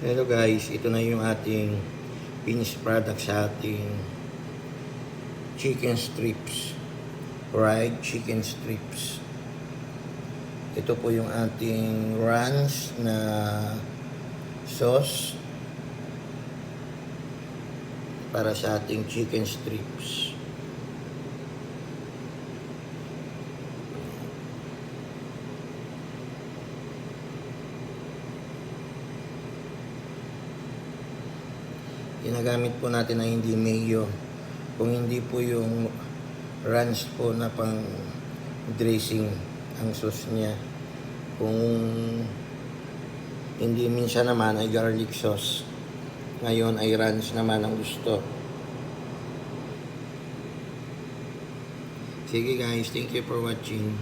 Hello guys, ito na yung ating finished product sa ating chicken strips. Fried chicken strips. Ito po yung ating ranch na sauce para sa ating chicken strips. Ginagamit po natin na hindi mayo. Kung hindi po yung ranch po na pang dressing ang sauce niya. Kung hindi, minsan naman ay garlic sauce. Ngayon ay ranch naman ang gusto. Sige guys, thank you for watching.